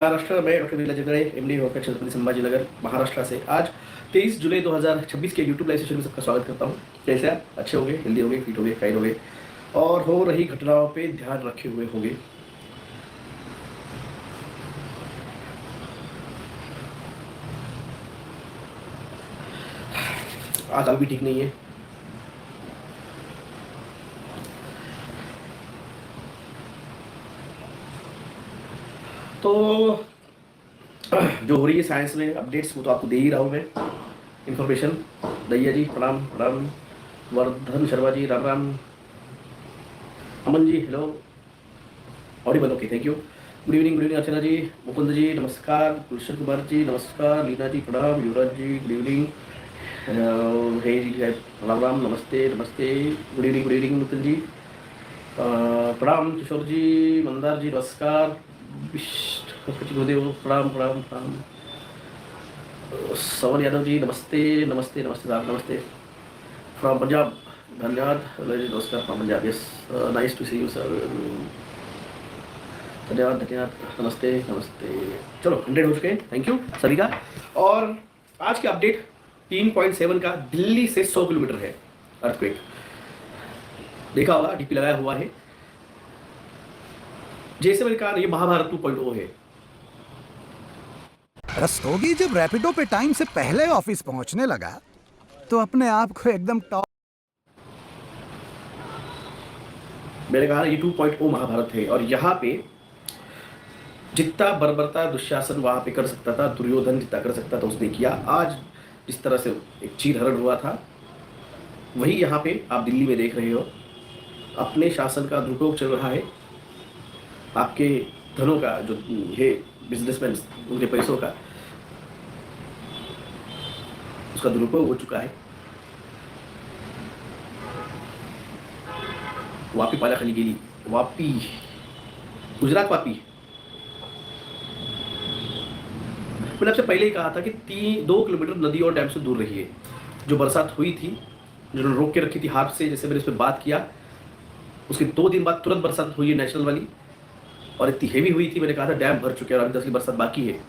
महाराष्ट्र में डॉक्टर वीरा जगड़े एमडी होकर छत्रपति संभाजीनगर महाराष्ट्र से आज 23 जुलाई 2026 के यूट्यूब लाइव सेशन में सबका स्वागत करता हूँ। कैसे आप? अच्छे होंगे, हेल्दी होंगे, फिट होंगे, फाइन होंगे और हो रही घटनाओं पे ध्यान रखे हुए होंगे। आज भी ठीक नहीं है। तो जो हो रही है साइंस में अपडेट्स वो तो आपको दे ही रहा हूँ मैं इन्फॉर्मेशन। दैया जी प्रणाम प्रणाम, Vardhan Sharma ji Ram Ram, Aman ji hello, audible okay thank you. Good evening Archana ji, Mukund ji नमस्कार, गुलशन कुमार जी नमस्कार, लीना जी प्रणाम, युवराज जी गुड इवनिंग, हे जी राम राम नमस्ते नमस्ते, गुड इवनिंग मुकुंद जी प्रणाम, किशोर जी, मंदार जी नमस्कार, गुरुदेव प्रणाम प्रणाम प्रणाम, सवन यादव जी नमस्ते नमस्ते नमस्ते साहब नमस्ते फ्रॉम पंजाब, धन्यवाद नमस्कार from Punjab, yes nice to see you sir, धन्यवाद धन्यवाद, नमस्ते नमस्ते। चलो 100 हो चुके हैं, थैंक यू सभी का। और आज की अपडेट 3.7 का दिल्ली से 100 किलोमीटर है अर्थक्वेक, देखा होगा डीपी लगाया हुआ है। जैसे मैंने कहा ये महाभारत 2.0 है। रस्तोगी जब रैपिडो पे टाइम से पहले ऑफिस पहुंचने लगा तो अपने आप को एकदम टॉप। मैंने कहा ये 2.0 महाभारत है और यहाँ पे जितना बर्बरता दुशासन वहां पे कर सकता था, दुर्योधन जितना कर सकता था उसने किया। आज जिस तरह से एक चीरहरण हुआ था वही यहाँ पे आप दिल्ली में देख रहे हो। अपने शासन का दुरुपयोग चल रहा है, आपके धनों का, जो ये बिजनेसमैन उनके पैसों का, उसका दुरुपयोग हो चुका है। वापी पालाखाली गेली, वापी गुजरात वापी। मैंने आपसे पहले ही कहा था कि 2 किलोमीटर नदी और डैम से दूर रहिए। जो बरसात हुई थी, जिन्होंने रोक के रखी थी हाथ से, जैसे मैंने इस पर बात किया, उसके 2 दिन बाद तुरंत बरसात हुई है नेशनल वाली, और इतनी हेवी हुई थी। मैंने कहा था डैम भर चुके हैं और अभी 10 की बरसात बाकी है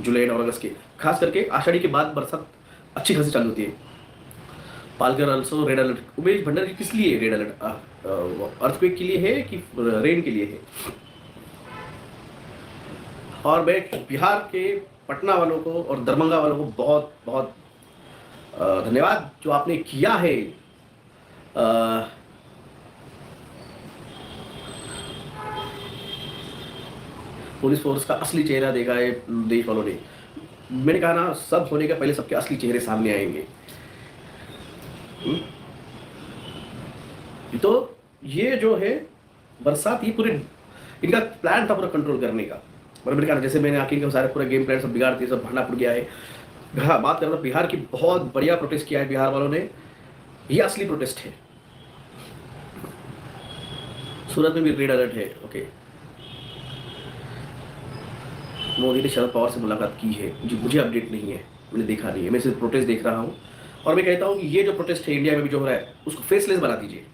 जुलाई और अगस्त के, खास करके आषाढ़ी के बाद बरसात अच्छी खासी चालू होती है। Palghar also red alert. Umesh Bhandari किस लिए रेड अलर्ट? अर्थक्वेक के लिए है कि रेन के लिए है? और मैं बिहार के पटना वालों को और दरभंगा वालों को बहुत बहुत धन्यवाद जो आपने किया है। पुलिस फोर्स का असली चेहरा देखा है देश वालों ने। मैंने कहा ना, सब होने के पहले सबके असली चेहरे सामने आएंगे। तो ये जो है बरसात, ये पूरे इनका प्लान था पूरा कंट्रोल करने का। मैंने कहा जैसे मैंने आखिर सारे पूरा गेम प्लान सब बिगाड़ दिए, सब भांडा फुट गया है। हाँ, बात कर रहा था बिहार की, बहुत बढ़िया प्रोटेस्ट किया है बिहार वालों ने, ये असली प्रोटेस्ट है। सूरत में भी रेड अलर्ट है, ओके। मोदी ने शरद पवार से मुलाकात की है, मुझे अपडेट नहीं है, मैंने देखा नहीं है, मैं सिर्फ प्रोटेस्ट देख रहा हूँ। और मैं कहता हूँ कि ये जो प्रोटेस्ट है इंडिया में भी जो हो रहा है उसको फेसलेस बना दीजिए।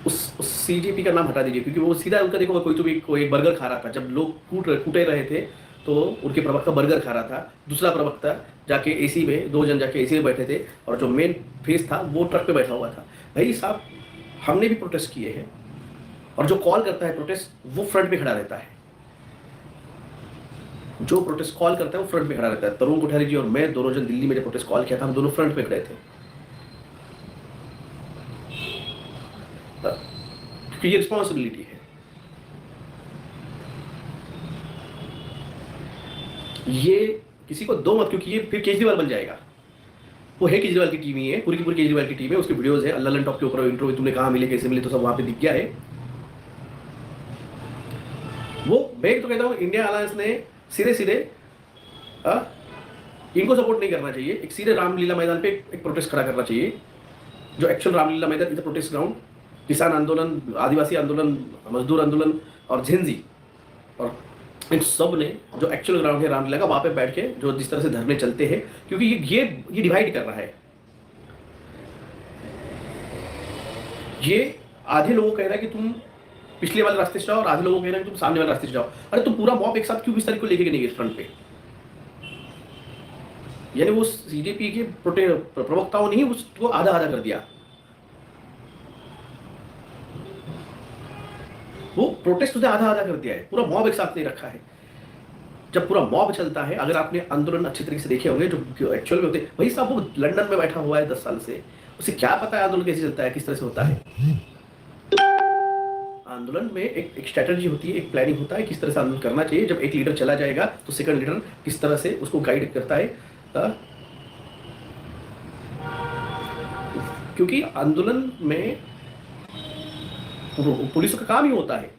उस सीजेपी का नाम हटा दीजिए, क्योंकि वो सीधा उनका देखो, कोई तो भी कोई बर्गर खा रहा था, जब लोग कूटे रहे थे तो उनके प्रवक्ता बर्गर खा रहा था, दूसरा प्रवक्ता जाके एसी में, 2 जन जाके एसी में बैठे थे और जो मेन फेस था वो ट्रक पे बैठा हुआ था। भाई साहब, हमने भी प्रोटेस्ट किए हैं और जो कॉल करता है प्रोटेस्ट वो फ्रंट पे खड़ा रहता है। जो प्रोटेस्ट कॉल करता है वो फ्रंट पे खड़ा रहता है। तरुण कोठारी जी और मैं दोनों जन दिल्ली में जब प्रोटेस्ट कॉल किया था, हम दोनों फ्रंट पे खड़े थे, क्योंकि ये रिस्पॉन्सिबिलिटी है। ये किसी को दो मत, क्योंकि ये फिर केजरीवाल बन जाएगा। वो है केजरीवाल की टीम ही है, पूरी की पूरी केजरीवाल की टीम है। उसकी वीडियोस है, अल्लाह टॉप के ऊपर इंट्रो, तुमने कहाँ मिले कैसे मिले तो सब वहां पे दिख गया है। वो मैं तो कहता हूँ इंडिया अलायंस ने सीधे सीधे इनको सपोर्ट नहीं करना चाहिए। एक सीधे रामलीला मैदान पे एक प्रोटेस्ट खड़ा करना चाहिए, जो एक्चुअल रामलीला मैदान इज प्रोटेस्ट ग्राउंड। किसान आंदोलन, आदिवासी आंदोलन, मजदूर आंदोलन और झेंजी और इन सब ने जो एक्चुअल ग्राउंड है रामलीला का, वहां पे बैठ के जो जिस तरह से धरने चलते हैं, क्योंकि ये डिवाइड कर रहा है। ये आधे लोगों को कह रहा है कि तुम पिछले वाले रास्ते से जाओ और आधे लोगों को कहना कि तुम सामने वाले रास्ते से जाओ। अरे तो पूरा मॉब एक साथ क्यों 20 तारीख को लेके नहीं गए फ्रंट पे? यानी वो सीजेपी के प्रवक्ताओं ने ही उसको आधा आधा कर दिया। वो प्रोटेस्ट उसने आधा आधा कर दिया है, पूरा मॉब एक साथ नहीं रखा है। जब पूरा मॉब चलता है, अगर आपने आंदोलन अच्छी तरीके से देखे होंगे जो एक्चुअल में होते हैं, भाई साहब वो लंदन में बैठा हुआ है 10 साल से, उसे क्या पता है आंदोलन कैसे चलता है, किस तरह से होता है। आंदोलन में एक स्ट्रेटजी होती है, एक प्लानिंग होता है, किस तरह से आंदोलन करना चाहिए। जब एक लीडर चला जाएगा तो सेकंड लीडर किस तरह से उसको गाइड करता है। क्योंकि आंदोलन में पुलिस का काम ही होता है।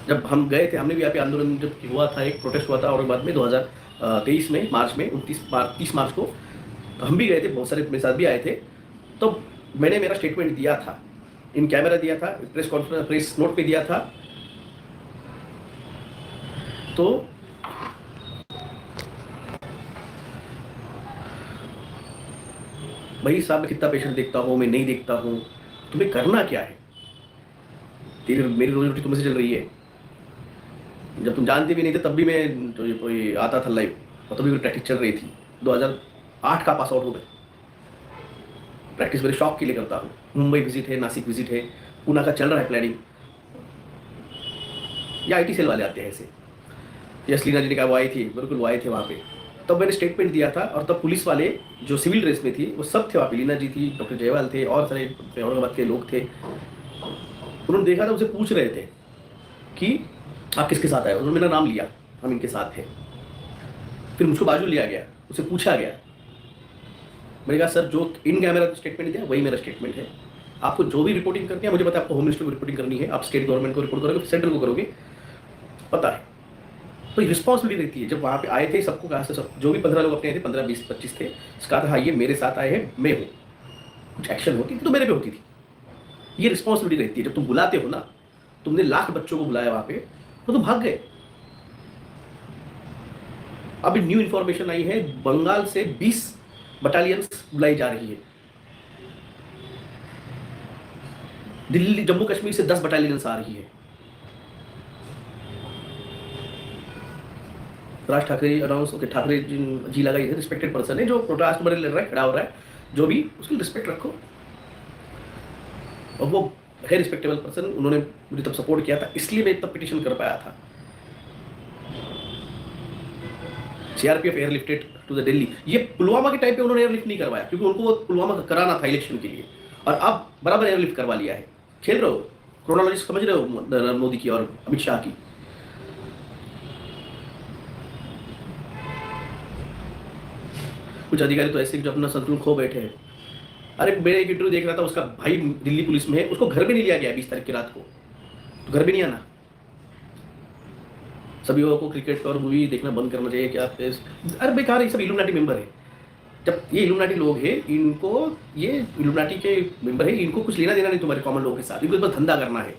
जब हम गए थे, हमने भी यहाँ पे आंदोलन जब हुआ था, एक प्रोटेस्ट हुआ था औरंगाबाद में 2023 में मार्च में 30 मार्च को, तो हम भी गए थे, बहुत सारे मेरे साथ भी आए थे। तो मैंने मेरा स्टेटमेंट दिया था, इन कैमरा दिया था, प्रेस कॉन्फ्रेंस प्रेस नोट पे दिया था। तो भाई साहब मैं कितना पेशेंट देखता हूँ, मैं नहीं देखता हूँ, तुम्हें करना क्या है? मेरी रोजी रोटी तुमसे चल रही है। जब तुम जानते भी नहीं थे तब भी मैं तो आता था लाइव, और तभी मेरी प्रैक्टिस चल रही थी। 2008 का पास आउट हो गए। प्रैक्टिस मेरे शौक के लिए करता हूँ। मुंबई विजिट है, नासिक विजिट है, पूना का चल रहा है प्लानिंग, या आईटी सेल वाले आते हैं ऐसे। यस लीना जी ने कहा वो आई थी, बिल्कुल वो आए थे वहाँ पे। तब मैंने स्टेटमेंट दिया था, और तब पुलिस वाले जो सिविल ड्रेस में थी वो सब थे वहाँ पे। लीना जी थी, डॉक्टर जयवाल थे, और सारे औरंगाबाद के लोग थे। उन्होंने देखा था, उसे पूछ रहे थे कि आप किसके साथ आए? उन्होंने मेरा नाम लिया, हम इनके साथ थे। फिर मुझको बाजू लिया गया, उसे पूछा गया। मैंने कहा सर जो इन कैमरा स्टेटमेंट दिया वही मेरा स्टेटमेंट है। आपको जो भी रिपोर्टिंग करनी है, मुझे पता है आपको होम मिनिस्टर को रिपोर्टिंग करनी है, आप स्टेट गवर्नमेंट को रिपोर्ट करोगे, सेंट्रल को करोगे, पता है। तो रिस्पॉन्सिबिलिटी रहती है। जब वहाँ पे आए थे सबको कहा से, सब जो भी 15 लोग अपने आए थे, 15, 20, 25 थे, कहा था हाँ ये मेरे साथ आए हैं, मैं हूँ। कुछ एक्शन होती थी तो मेरे पे होती थी। ये रिस्पॉन्सिबिलिटी रहती है। जब तुम बुलाते हो ना, तुमने लाख बच्चों को बुलाया वहाँ पे, तो तुम भाग गए। अभी न्यू इन्फॉर्मेशन आई है, बंगाल से 20 बटालियंस बुलाई जा रही है। दिल्ली जम्मू कश्मीर से 10 बटालियंस आ रही है। राज ठाकरे अनाउंस, ओके, ठाकरे जी लगा, रिस्पेक्टेड पर्सन है, जो प्रोटेस्ट में लड़ रहा है, खड़ा हो रहा है, जो भी, उसकी रिस्पेक्ट रखो। और वो है रिस्पेक्टेबल पर्सन, उन्होंने मुझे तब सपोर्ट किया था, इसलिए मैं तब पिटिशन कर पाया था। CRPF airlifted to the Delhi. ये पुलवामा के टाइम पे उन्होंने एयरलिफ्ट नहीं करवाया, क्योंकि उनको वो पुलवामा का कराना था इलेक्शन के लिए, और अब बराबर एयरलिफ्ट करवा लिया है। खेल रहे हो, क्रोनोलॉजी समझ रहे हो मोदी की और अमित शाह की। कुछ अधिकारी तो ऐसे जो अपना संतुलन खो बैठे हैं। अरे मेरे एक इंटरव्यू देख रहा था, उसका भाई दिल्ली पुलिस में है, उसको घर भी नहीं लिया गया 20 तारीख की रात को, तो घर भी नहीं आना। सभी लोगों को क्रिकेट और मूवी देखना बंद करना चाहिए क्या? अरे बेकार, ये सब इल्यूमिनाटी मेंबर है। जब ये इल्यूमिनाटी लोग हैं, इनको, ये इल्यूमिनाटी के मेंबर है, इनको कुछ लेना देना नहीं तुम्हारे कॉमन लोगों के साथ। इनको बस धंधा करना है,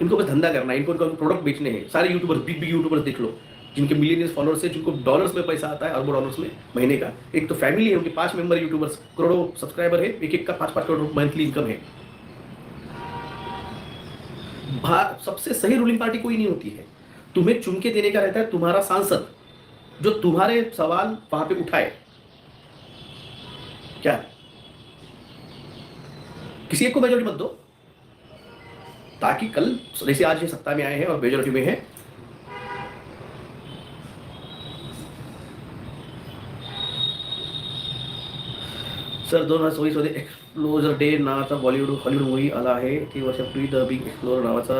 इनको बस धंधा करना है, इनको प्रोडक्ट बेचने हैं। सारे यूट्यूबर्स, बिग बिग यूट्यूबर्स देख लो, जिनके मिलियनियर्स फॉलोअर्स है, जिनको डॉलर्स में पैसा आता है, अरबों डॉलर्स में महीने का। एक तो फैमिली है, उनके 5 मेंबर यूट्यूबर्स, करोड़ों सब्सक्राइबर है, एक एक का 5-5 करोड़ मंथली इनकम है। सबसे सही रूलिंग पार्टी कोई नहीं होती है। तुम्हें चुन के देने का रहता है तुम्हारा सांसद, जो तुम्हारे सवाल वहां पे उठाए। क्या किसी एक को मेजोरिटी मत दो, ताकि कल जैसे आज ये सत्ता में आए हैं और मेजोरिटी में है, सर 2024 एक्सप्लोजर डे नावाचा बॉलिवूड हॉलिवूड मूवी आला आहे, ती वर्षापूर्वी द बिग एक्सप्लोरर नावाचा।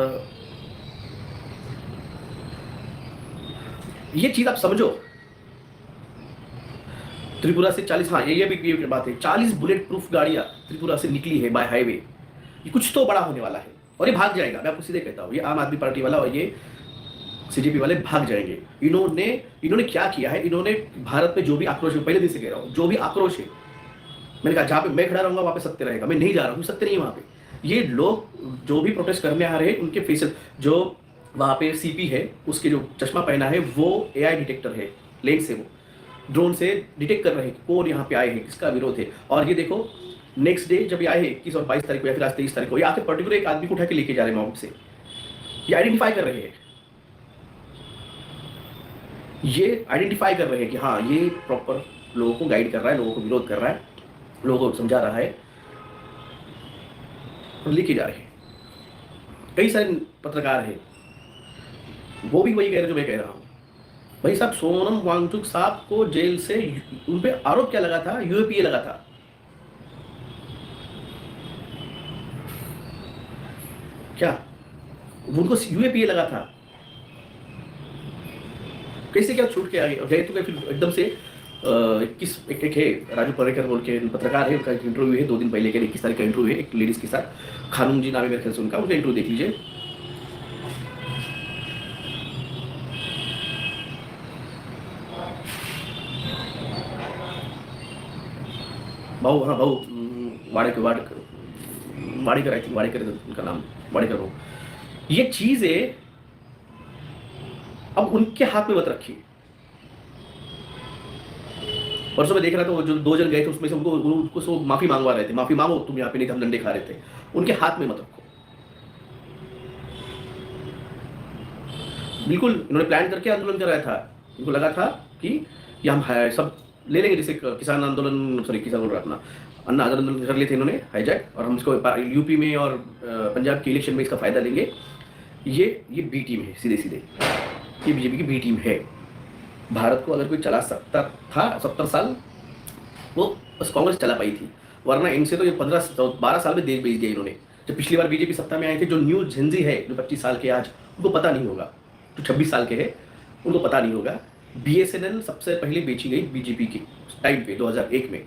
ये चीज आप समझो। त्रिपुरा से 40, हाँ ये भी बात है, 40 बुलेट प्रूफ गाड़ियां त्रिपुरा से निकली है बाय हाईवे। ये कुछ तो बड़ा होने वाला है, और ये भाग जाएगा। मैं आपको सीधे कहता हूँ, ये आम आदमी पार्टी वाला और ये सीजेपी वाले भाग जाएंगे। इन्होंने क्या किया है, इन्होंने भारत में जो भी आक्रोश है, पहले दिन से कह रहा हूँ, जो भी आक्रोश है, मैंने कहा जहाँ पे मैं खड़ा रहूंगा वहाँ पे सत्य रहेगा। मैं नहीं जा रहा हूँ, सत्य नहीं है वहाँ पे। ये लोग जो भी प्रोटेस्ट करने आ रहे हैं, उनके फेस, जो वहाँ पे सीपी है, उसके जो चश्मा पहना है वो एआई डिटेक्टर है, लेंस से वो ड्रोन से डिटेक्ट कर रहे हैं कि कौन यहाँ पे आए हैं, किसका विरोध है। और ये देखो, नेक्स्ट डे जब ये आए 21 और 22 तारीख को या फिर आज 23 तारीख को, ये आके पर्टिकुलर एक आदमी को उठा के लेके जा रहे हैं माउंट से, ये आइडेंटिफाई कर रहे हैं, ये आइडेंटिफाई कर रहे हैं कि हाँ ये प्रॉपर लोगों को गाइड कर रहा है, लोगों को विरोध कर रहा है, लोगों को समझा रहा है, और लेके जा रहे हैं। कई सारे पत्रकार हैं, वो भी वही कह रहे जो मैं कह रहा हूँ। भाई साहब, सोनम वांगचुक साहब को जेल से, उन पे आरोप क्या लगा था? यूएपीए लगा था। क्या उनको यूएपीए लगा था? कैसे क्या छूट के आ गए? गए तो फिर एकदम से 21 एक है राजू पर्रिकर बोल के पत्रकार है, उनका इंटरव्यू है 2 दिन पहले के 21 तारीख का इंटरव्यू है एक लेडीज के साथ, खानूम जी नाम है मेरे ख्याल से उनका इंटरव्यू देख लीजिए। भाऊ, हाँ भाऊ, वाड़ेकर आई थिंक, वाड़ेकर उनका नाम, वाड़ेकर भाऊ। ये चीज है, अब उनके हाथ में मत रखिए। परसों मैं देख रहा था, वो जो 2 जन गए थे उसमें से उनको सब माफी मांगवा रहे थे, माफी मांगो तुम यहाँ पे, नहीं तो हम डंडे खा रहे थे। उनके हाथ में मत रखो। बिल्कुल इन्होंने प्लान करके आंदोलन कराया था, इनको लगा था कि ये हम सब ले लेंगे, जैसे किसान आंदोलन, सॉरी किसान बोल रहा अपना अन्ना आंदोलन कर लिए थे इन्होंने हाईजैक, और हम इसको यूपी में और पंजाब के इलेक्शन में इसका फायदा लेंगे। ये बी टीम है, सीधे सीधे ये बीजेपी की बी टीम है। भारत को अगर कोई चला सकता था 70 साल, वो बस कांग्रेस चला पाई थी, वरना इनसे तो ये 12 साल में देश बेच दिया इन्होंने। जब पिछली बार बीजेपी सत्ता में आए थे, जो न्यू जेंजी है जो 25 साल के आज, उनको पता नहीं होगा, जो 26 साल के हैं उनको पता नहीं होगा। बीएसएनएल सबसे पहले बेची गई बीजेपी की टाइम पे 2001 में।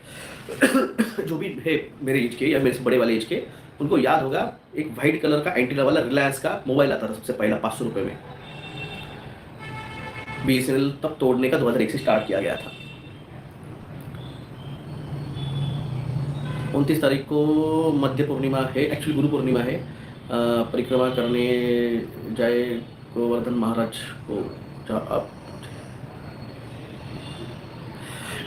जो भी है मेरे एज के या मेरे से बड़े वाले एज के, उनको याद होगा, एक वाइट कलर का एंटीना वाला रिलायंस का मोबाइल आता था सबसे पहला 500 रुपये में। बीएसएनएल तब तोड़ने का 2001 से स्टार्ट किया गया था। 29 तारीख को मध्य पूर्णिमा है, एक्चुअली गुरु पूर्णिमा है। परिक्रमा करने जाए गोवर्धन महाराज को आप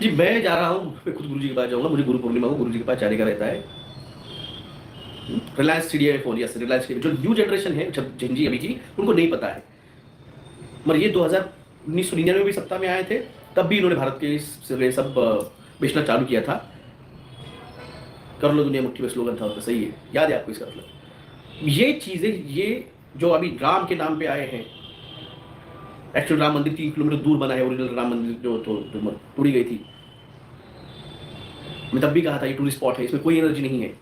जी, मैं जा रहा हूँ, मैं खुद गुरु जी के पास जाऊंगा। मुझे गुरु पूर्णिमा को गुरु जी के पास जाने का रहता है। Reliance CDI phone, yes Reliance, जो न्यू जनरेशन है जिनजी अभी की, उनको नहीं पता है। मगर ये 1999 में भी सत्ता में आए थे, तब भी इन्होंने भारत के सब बेचना चालू किया था। कर लो दुनिया मुट्ठी में स्लोगन था, तो सही है, याद है आपको इसका मतलब। ये चीजें, ये जो अभी राम के नाम पे आए हैं, एक्चुअल राम मंदिर 3 किलोमीटर दूर बना है, ओरिजिनल राम मंदिर जो तोड़ी गई थी। मैं तब भी कहा था ये टूरिस्ट स्पॉट है, इसमें कोई एनर्जी नहीं है,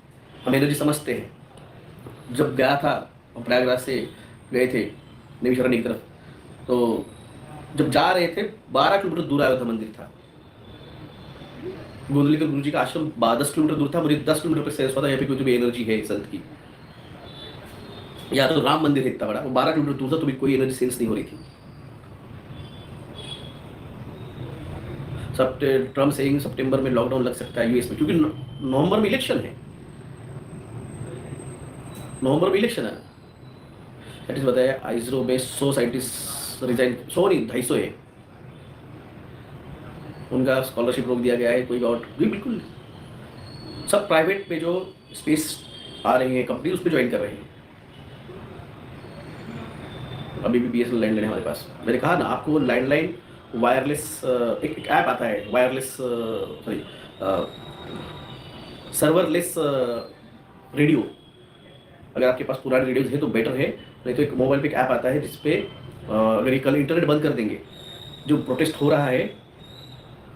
हम एनर्जी समझते हैं। जब गया था, प्रयागराज से गए थे नैमिषारण्य की तरफ, तो जब जा रहे थे 12 किलोमीटर दूर अयोध्या मंदिर था। गोंदली गुरु जी का आश्रम 10 किलोमीटर दूर था। मुझे 10 किलोमीटर पर सेंस हुआ था यहाँ पे कोई तो भी एनर्जी है संत की, या तो राम मंदिर है इतना बड़ा, वो 12 किलोमीटर दूर था, तो भी कोई एनर्जी सेंस नहीं हो रही थी। ट्रम्प सेइंग सितंबर में लॉकडाउन लग सकता है यूएस में, क्योंकि नवंबर में इलेक्शन है, नवंबर में इलेक्शन है। दैट इज बताया आइजरो में 100 साइंटिस्ट रिजाइन, 100 नहीं 250 है, उनका स्कॉलरशिप रोक दिया गया है। कोई और भी बिल्कुल सब प्राइवेट पे जो स्पेस आ रही है कंपनी, उस पर ज्वाइन कर रहे हैं। अभी भी बीएसएनएल लैंडलाइन है हमारे पास। मैंने कहा ना आपको, लैंडलाइन वायरलेस, एक ऐप आता है वायरलेस, सॉरी सर्वरलेस रेडियो। अगर आपके पास पुराने रेडियोज है तो बेटर है, नहीं तो एक मोबाइल पे एक ऐप आता है जिसपे अगर ये कल इंटरनेट बंद कर देंगे, जो प्रोटेस्ट हो रहा है,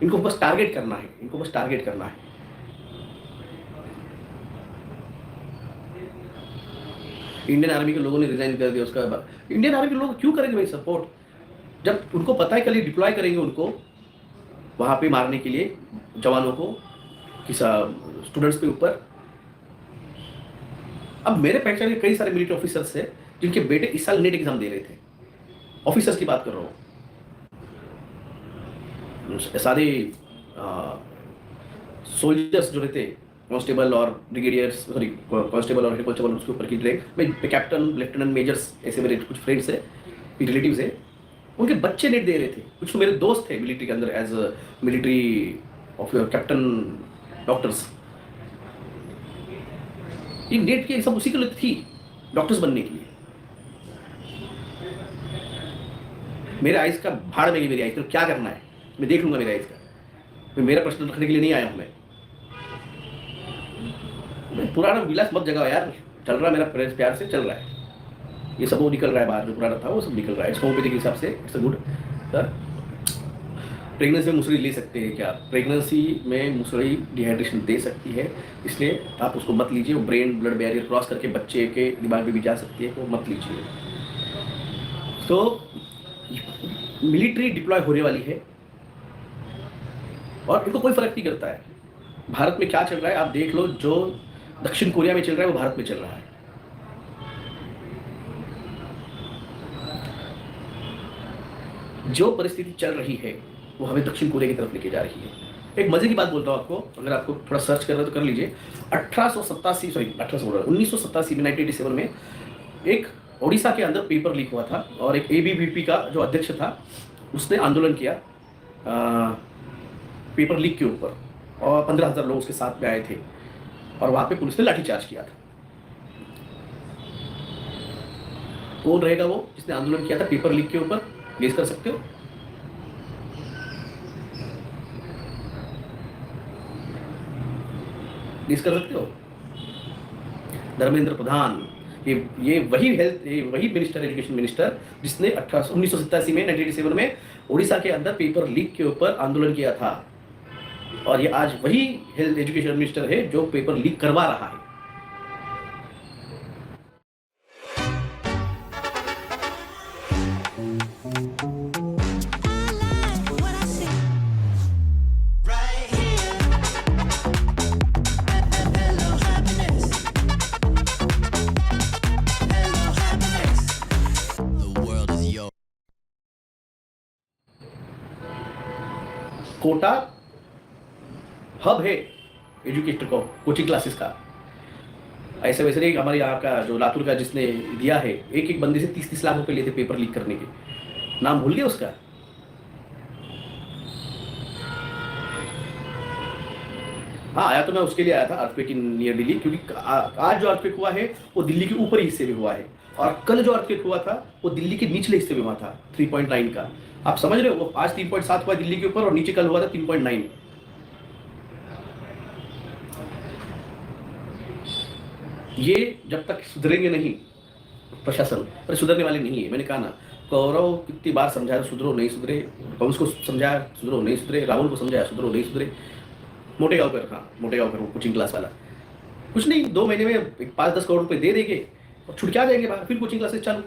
इनको बस टारगेट करना है, इनको बस टारगेट करना है। इंडियन आर्मी के लोगों ने रिजाइन कर दिया, उसका इंडियन आर्मी के लोग क्यों करेंगे भाई सपोर्ट, जब उनको पता है कल ये डिप्लॉय करेंगे उनको वहां पे मारने के लिए जवानों को, किसा स्टूडेंट्स के ऊपर। अब मेरे पहचान के कई सारे मिलिट्री ऑफिसर्स हैं जिनके बेटे इस साल नेट एग्जाम दे रहे थे, ऑफिसर्स की बात कर रहा हूँ। सारे सोल्जर्स जो रहते, कांस्टेबल और ब्रिगेडियर्स, सॉरी कांस्टेबल और हेड कांस्टेबल, उसके ऊपर की रैंक में कैप्टन, लेफ्टिनेंट, मेजर्स, ऐसे मेरे कुछ फ्रेंड्स है, रिलेटिव्स है, उनके बच्चे नेट दे रहे थे। कुछ तो मेरे दोस्त थे मिलिट्री के अंदर as military of captain doctors, ये नेट की सब उसी के लिए थी, डॉक्टर्स बनने के लिए। मेरे आइज का भाड़ में गई मेरी आइज, तो क्या करना है, मैं देख लूंगा मेरे आइज का, मेरा प्रश्न रखने के लिए नहीं आया हूं मैं पुराना विलास मत जगह यार, चल रहा मेरा प्यार से चल रहा है, ये सब वो निकल रहा है बाहर, जो पुराना था वो सब निकल रहा है। होम्योपैथी के हिसाब से it's a good sir. Pregnancy में मुसड़ी ले सकते हैं क्या? प्रेगनेंसी में मुसड़ी डिहाइड्रेशन दे सकती है, इसलिए आप उसको मत लीजिए। वो ब्रेन ब्लड बैरियर क्रॉस करके बच्चे के दिमाग में भी जा सकती है, तो मत लीजिए। तो मिलिट्री डिप्लॉय होने वाली है और इनको कोई फर्क नहीं करता है भारत में क्या चल रहा है। आप देख लो, जो दक्षिण कोरिया में चल रहा है वो भारत में चल रहा है। जो परिस्थिति चल रही है वो हमें दक्षिण कोरिया की तरफ लेके जा रही है। एक मजे की बात बोलता हूँ आपको, अगर आपको थोड़ा सर्च कर रहे हो तो कर लीजिए। 1987 में 1987 में एक ओडिशा के अंदर पेपर लीक हुआ था और एक एबीवीपी का जो अध्यक्ष था उसने आंदोलन किया पेपर लीक के ऊपर, और 15,000 लोग उसके साथ में आए थे और वहां पे पुलिस ने लाठीचार्ज किया था। कौन रहेगा वो जिसने आंदोलन किया था पेपर लीक के ऊपर? गेस कर सकते हो? गेस कर सकते हो? धर्मेंद्र प्रधान। ये वही मिनिस्टर, एजुकेशन मिनिस्टर, जिसने 1987 में 1987 में उड़ीसा के अंदर पेपर लीक के ऊपर आंदोलन किया था। और ये आज वही हेल्थ एजुकेशन मिनिस्टर है जो पेपर लीक करवा रहा है। कोटा हब है एजुकेटर को, कोचिंग क्लासेस का। ऐसे वैसे नहीं, हमारे यहाँ का जो लातूर का जिसने दिया है, एक एक बंदे से 30-30 लाख रुपए लिए थे पेपर लीक करने के। नाम भूल गए उसका? हाँ, आया तो मैं उसके लिए आया था, अर्थक्वेक इन नियर दिल्ली, क्योंकि आज जो अर्थक्वेक हुआ है वो दिल्ली के ऊपरी हिस्से में हुआ है और कल जो अर्थक्वेक हुआ था वो दिल्ली के निचले हिस्से में हुआ था 3.9 का। आप समझ रहे हो? वो आज 3.7 हुआ दिल्ली के ऊपर और नीचे कल हुआ था 3.9। ये जब तक सुधरेंगे नहीं प्रशासन, पर सुधरने वाले नहीं है। मैंने कहा ना, कौरव कितनी बार समझाया सुधरो नहीं सुधरे, कंस को समझाया सुधरो नहीं सुधरे, रावण को समझाया सुधरो नहीं सुधरे। मोटे गांव पर, हाँ मोटे गांव पर वो कोचिंग क्लास वाला, कुछ नहीं 2 महीने में 5-10 करोड़ रुपए दे देंगे और छुट के आ जाएंगे बाहर, फिर कोचिंग क्लासेस चालू,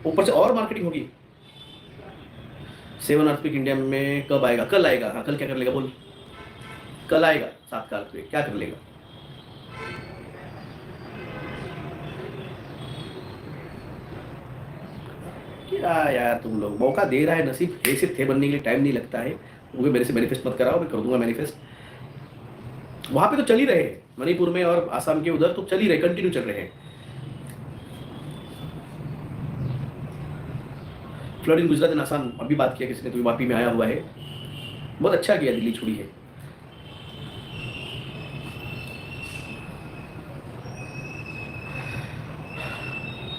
ऊपर से और मार्केटिंग होगी। 7 अर्थक्वेक इंडिया में कब आएगा? कल आएगा। हाँ, कल क्या कर लेगा बोल? कल आएगा 7 का अर्थक्वेक, क्या कर लेगा? क्या यार, तुम लोग मौका दे रहा है नसीब, ऐसे थे बनने के लिए टाइम नहीं लगता है। मुझे मेरे से मैनिफेस्ट मत कराओ, मैं कर दूंगा मैनिफेस्ट। वहां पे तो चल ही रहे हैं, मणिपुर में और आसाम के उधर तो चल ही रहे, कंटिन्यू चल रहे हैं। Flood in Gujarat and Assam, अभी बात किया किसी ने, तो वापी में आया हुआ है, बहुत अच्छा किया, दिल्ली छोड़ी है।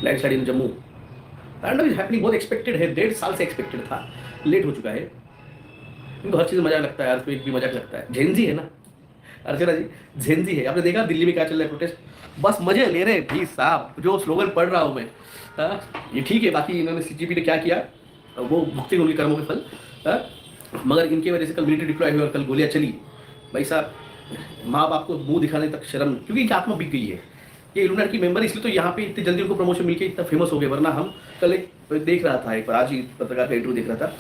लैंडस्लाइड इन जम्मू, तांडव इज हैपनिंग, बहुत एक्सपेक्टेड है, 1.5 साल से एक्सपेक्टेड था, लेट हो चुका है। इनको हर चीज़ मजा लगता है, अर्थक्वेक भी मजाक लगता है। झेंजी है ना अर्चना जी, झेंजी है। आपने देखा दिल्ली में क्या चल रहा है प्रोटेस्ट, बस मजे ले रहे हैं भाई साहब। जो स्लोगन पढ़ रहा हूँ मैं, ये ठीक है, बाकी इन्होंने सीजीपी ने क्या किया वो भुगतेंगे उनके कर्मों के फल। मगर इनके वजह से कल मिलिट्री डिप्लॉय हुई और कल गोलियां चली भाई साहब। माँ बाप को मुंह दिखाने तक शर्म, क्योंकि इनकी आत्मा बिक गई है। ये इल्यूमिनाटी की मेंबर, इसलिए तो यहाँ पे इतनी जल्दी उनको प्रमोशन मिलके इतना फेमस हो गए। वरना हम कल एक देख रहा था, एक बार आज ही पत्रकार का इंटरव्यू देख रहा था,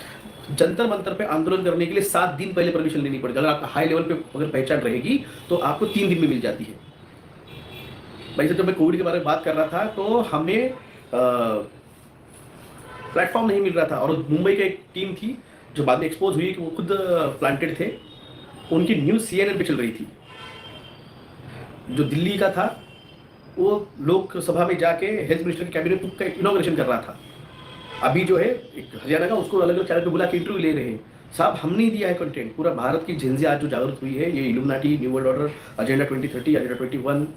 जंतर मंतर पे आंदोलन करने के लिए 7 दिन पहले परमिशन लेनी पड़ती है। अगर आपका हाई लेवल पे अगर पहचान रहेगी तो आपको 3 दिन में मिल जाती है। भाई साहब, जब मैं कोविड के बारे में बात कर रहा था तो हमें प्लेटफॉर्म नहीं मिल रहा था, और मुंबई की एक टीम थी जो बाद में एक्सपोज हुई कि वो खुद प्लांटेड थे, उनकी न्यूज़ CNN पे चल रही थी। जो दिल्ली का था वो लोकसभा में जाके हेल्थ मिनिस्टर के कैबिनेट बुक का इनॉग्रेशन कर रहा था। अभी जो है एक हरियाणा का, उसको अलग अलग चैनल पे बुला के इंटरव्यू ले रहे हैं। साहब, हमने दिया है कंटेंट, पूरा भारत की जेंजी आज जो जागरूक हुई है, ये illuminati, new world order, agenda 2030, agenda 21,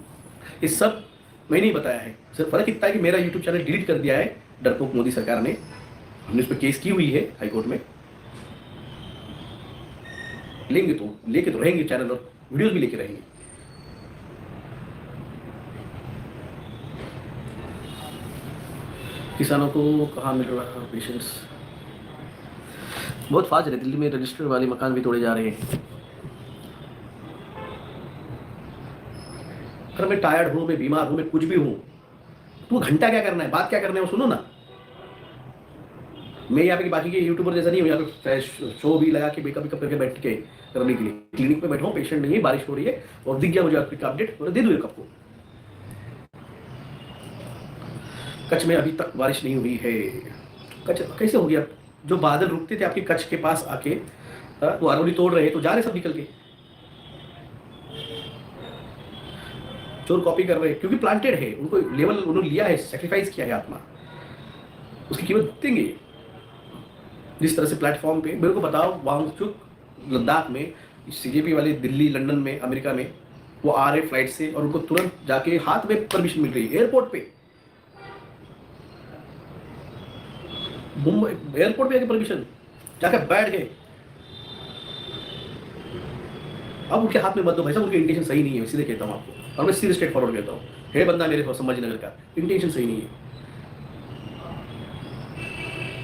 ये सब मैं नहीं बताया है। सिर्फ फर्क इतना है कि मेरा यूट्यूब चैनल डिलीट कर दिया है डरपोक मोदी सरकार ने। हमने उस पर केस की हुई है हाई कोर्ट में। लेंगे तो लेके तो रहेंगे चैनल, और वीडियोस भी लेके रहेंगे। किसानों को कहाँ मिल रहा पेशेंस? बहुत फास्ट है। दिल्ली में रजिस्टर वाले मकान भी तोड़े जा रहे हैं। अगर मैं टायर्ड हूँ, मैं बीमार हूँ, मैं कुछ भी हूँ, तो घंटा क्या करना है, बात क्या करना है वो सुनो ना। मैं यहाँ पे बाकी के यूट्यूबर जैसा नहीं हूँ, यहाँ पे शो भी लगा के बेकअप करके बैठ के करने के लिए। क्लिनिक में बैठा हूँ, पेशेंट नहीं है, बारिश हो रही है और दिख गया मुझे आपका अपडेट, और दे दूँ एक आपको। कच्छ में अभी तक बारिश नहीं हुई है। कच्छ कैसे हो गया? जो बादल रुकते थे आपके कच्छ के पास आके, वो अरवली तोड़ रहे तो जा रहे सब निकल के। चोर कॉपी कर रहे हैं क्योंकि प्लांटेड है, उनको लेवल उन्होंने लिया है, सेक्रीफाइस किया है आत्मा, उसकी कीमत देंगे। जिस तरह से प्लेटफॉर्म पे मेरे को बताओ, वांगचुक लद्दाख में सीजेपी वाले दिल्ली, लंदन में, अमेरिका में वो आ रहे फ्लाइट से, और उनको तुरंत जाके हाथ में परमिशन मिल रही है एयरपोर्ट पे। मुंबई एयरपोर्ट पे आके परमिशन, जाकर बैठ गए। अब उनके हाथ में मत दो भाई साहब, उनके इंटेंशन सही नहीं है, सीधे कहता हूँ आपको, और मैं सीधे स्ट्रेट फॉरवर्ड कहता हूँ। है बंदा मेरे संभाजीनगर का, इंटेंशन सही नहीं है।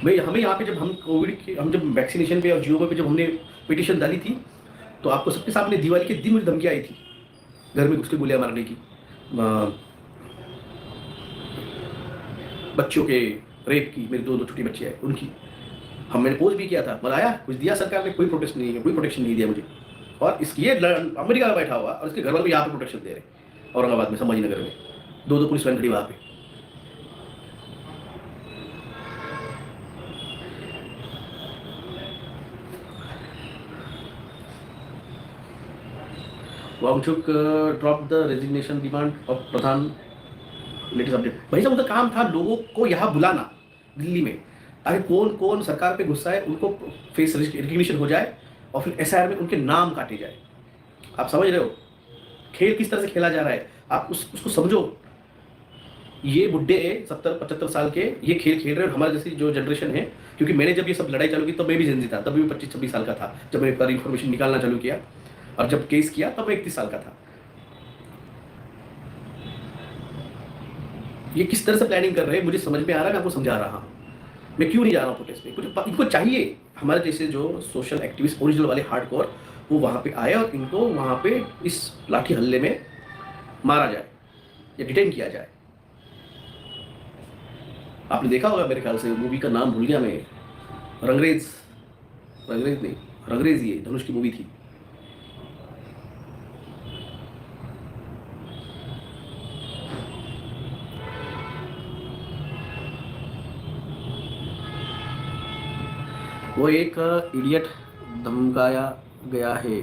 भाई हमें यहाँ पे जब हम कोविड की, हम जब वैक्सीनेशन पे और जियो पे जब हमने पिटीशन डाली थी, तो आपको सबके सामने दिवाली के दिन मुझे धमकी आई थी घर में घुस के गोलियां मारने की, बच्चों के रेप की। मेरी दो छोटी बच्ची है उनकी। मैंने पोस्ट भी किया था, बताया कुछ दिया सरकार ने, कोई प्रोटेक्शन नहीं है, कोई प्रोटेक्शन नहीं दिया मुझे। और इसकी ये अमेरिका में बैठा हुआ और इसके घर वाले को यहाँ पे प्रोटेक्शन दे रहे, औरंगाबाद में, संभाजीनगर में दो पुलिस वैन खड़ी वहाँ पे। Wangchuk drop the resignation demand of प्रधान, लेटेस्ट अपडेट। भाई साहब उनका काम था लोगों को यहाँ बुलाना दिल्ली में, ताकि कौन कौन सरकार पे गुस्सा है उनको फेस रिकग्निशन हो जाए, और फिर एसआईआर में उनके नाम काटे जाए। आप समझ रहे हो खेल किस तरह से खेला जा रहा है? आप उसको समझो। ये बुढ़े 70-75 साल के ये खेल खेल रहे हैं, हमारे जैसी जो जनरेशन है। क्योंकि मैंने जब ये सब लड़ाई चालू की तब मैं भी जिंदा था, तब भी 25-26 साल का था जब मैंने पर इन्फॉर्मेशन निकालना चालू किया, और जब केस किया तब मैं 31 साल का था। ये किस तरह से प्लानिंग कर रहे हैं मुझे समझ में आ रहा है, मैं आपको समझा रहा हूँ। मैं क्यों नहीं जा रहा हूँ प्रोटेस्ट पे, कुछ इनको चाहिए हमारे जैसे जो सोशल एक्टिविस्ट ओरिजिनल वाले हार्डकोर, वो वहाँ पे आए और इनको वहाँ पे इस लाठी हल्ले में मारा जाए या डिटेन किया जाए। आपने देखा होगा मेरे ख्याल से, मूवी का नाम भूल गया मैं, रंगरेज नहीं, रंगरेज, ये धनुष की मूवी थी। वो एक इडियट धमकाया गया है।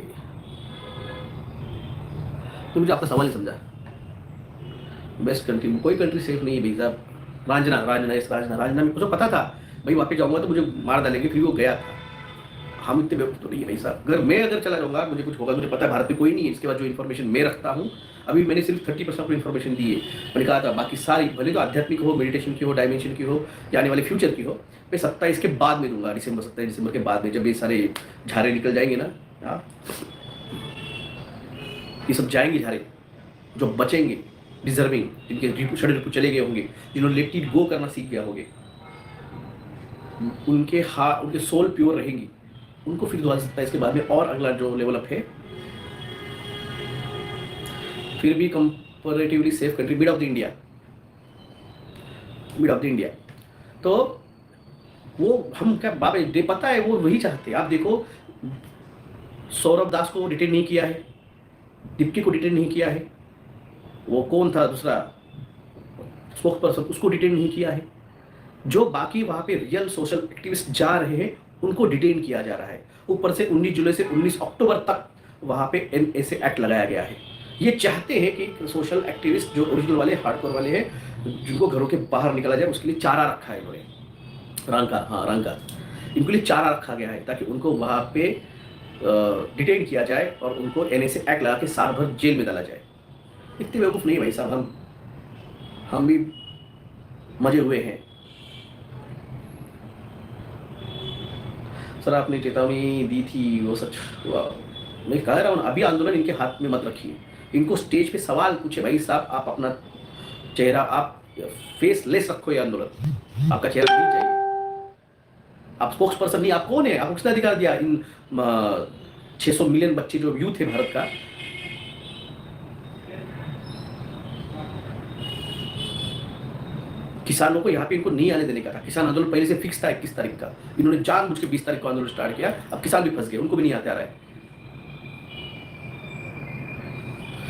तो मुझे आपका सवाल नहीं समझा। बेस्ट कंट्री, कोई कंट्री सेफ नहीं है भाई साहब। रांझना में मुझे पता था भाई वापस जाऊंगा तो मुझे मार डालेंगे, फिर वो गया था। हम इतने बेवकूफ तो नहीं है भाई साहब। अगर चला जाऊंगा मुझे कुछ होगा, मुझे पता है भारत में कोई नहीं है। इसके बाद जो इन्फॉर्मेशन मैं रखता हूँ, अभी मैंने सिर्फ 30% इन्फॉर्मेशन दी है। मैंने कहा था बाकी सारी, भले तो आध्यात्मिक हो, मेडिटेशन की हो, डायमेंशन की हो, या आने वाले फ्यूचर की हो, मैं 27 के बाद में दूंगा, 27 दिसंबर के बाद में, जब ये सारे झारे निकल जाएंगे ना। हाँ, ये सब जाएंगे झारे, जो बचेंगे डिजर्विंग, जिनके षड्यंत्र चले गए होंगे, जिन्होंने लेट इट गो करना सीख गया होंगे, उनके सोल प्योर रहेंगी, उनको फिर 2027 के बाद में और अगला जो लेवल अप है, फिर भी comparatively safe country, mid of the India. तो वो हम क्या बाबा दे पता है, वो वही चाहते हैं। आप देखो सौरभ दास को डिटेन नहीं किया है, दीप्ति को डिटेन नहीं किया है, वो कौन था दूसरा स्पोक्स पर्सन, उसको डिटेन नहीं किया है। जो बाकी वहाँ पे रियल सोशल एक्टिविस्ट जा रहे हैं उनको डिटेन किया जा रहा है। ऊपर से 19 जुलाई से 19 अक्टूबर तक वहाँ पे NSA एक्ट लगाया गया है। ये चाहते हैं कि सोशल एक्टिविस्ट जो ओरिजिनल वाले हार्डकोर वाले हैं, जिनको घरों के बाहर निकाला जाए, उसके लिए चारा रखा है इन्होंने, रांका इनके लिए चारा रखा गया है, ताकि उनको वहाँ पे डिटेन किया जाए और उनको NSA एक्ट लगा के साल भर जेल में डाला जाए। इतने बेवकूफ़ नहीं भाई साहब हम। हम भी मजे हुए हैं। सर आपने चेतावनी दी थी, वो सच हुआ। मैं कह रहा हूँ अभी आंदोलन इनके हाथ में मत रखिए, इनको स्टेज पे सवाल पूछे, भाई साहब आप अपना चेहरा आप फेस लेस रखो, ये आंदोलन आपका चेहरा नहीं चाहिए। आप स्पोक्स पर्सन नहीं, आप कौन है, आपको किसने अधिकार दिया इन 600 मिलियन बच्चे जो यूथ है भारत का, किसानों को यहाँ पे इनको नहीं आने देने का था। किसान आंदोलन पहले से फिक्स था 21 तारीख का, इन्होंने जानबूझ के 20 तारीख को आंदोलन स्टार्ट किया। अब किसान भी फंस गए, उनको भी नहीं आते आ रहा है।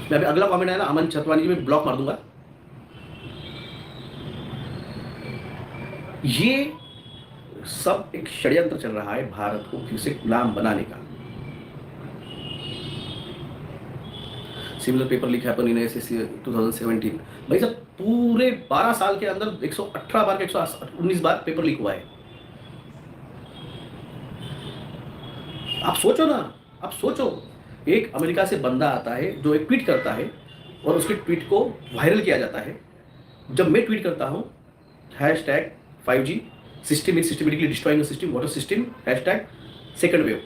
मैं अभी अगला कमेंट आया ना अमन छतवानी जी, में ब्लॉक मार दूंगा। ये सब एक षड्यंत्र चल रहा है भारत को फिर से गुलाम बनाने का। Similar paper leak happen in SSC 2017। भाई साहब पूरे 12 साल के अंदर 118 बार के 119 बार पेपर लीक हुआ है। आप सोचो ना, आप सोचो, एक अमेरिका से बंदा आता है जो एक ट्वीट करता है और उसके ट्वीट को वायरल किया जाता है। जब मैं ट्वीट करता हूं hashtag 5G system is systematically destroying the system, water system, hashtag second wave,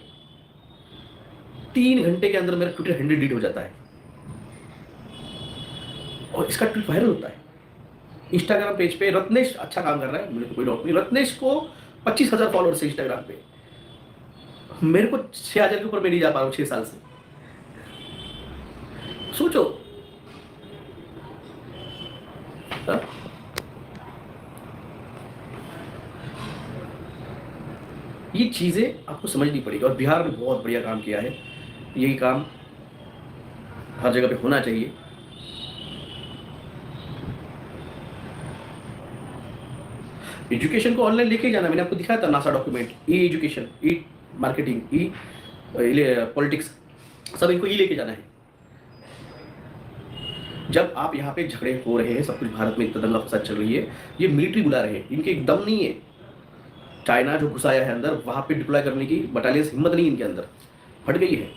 3 घंटे के अंदर मेरा ट्विटर हैंडल डिलीट हो जाता है और इसका ट्वीट वायरल होता है। इंस्टाग्राम पेज पे रत्नेश अच्छा काम कर रहा है, मेरे को कोई डाउट नहीं, रत्नेश को 25,000 फॉलोअर्स है इंस्टाग्राम पे, मेरे को 6,000 के ऊपर मैं नहीं जा पा रहा हूँ 6 साल से। सोचो हाँ? ये चीजें आपको समझनी पड़ेगी और बिहार ने बहुत बढ़िया काम किया है। यही काम हर जगह पे होना चाहिए। एजुकेशन को ऑनलाइन लेके जाना, मैंने आपको दिखाया था नासा डॉक्यूमेंट, ई एजुकेशन, ई मार्केटिंग, ई पॉलिटिक्स, सब इनको ई लेके जाना है। जब आप यहाँ पे झगड़े हो रहे हैं, सब कुछ भारत में इतना दंगा फसाद चल रही है, ये मिलिट्री बुला रहे हैं, इनके एक दम नहीं है। चाइना जो घुसाया है अंदर, वहां पे डिप्लॉय करने की बटालियन हिम्मत नहीं इनके अंदर, फट गई है।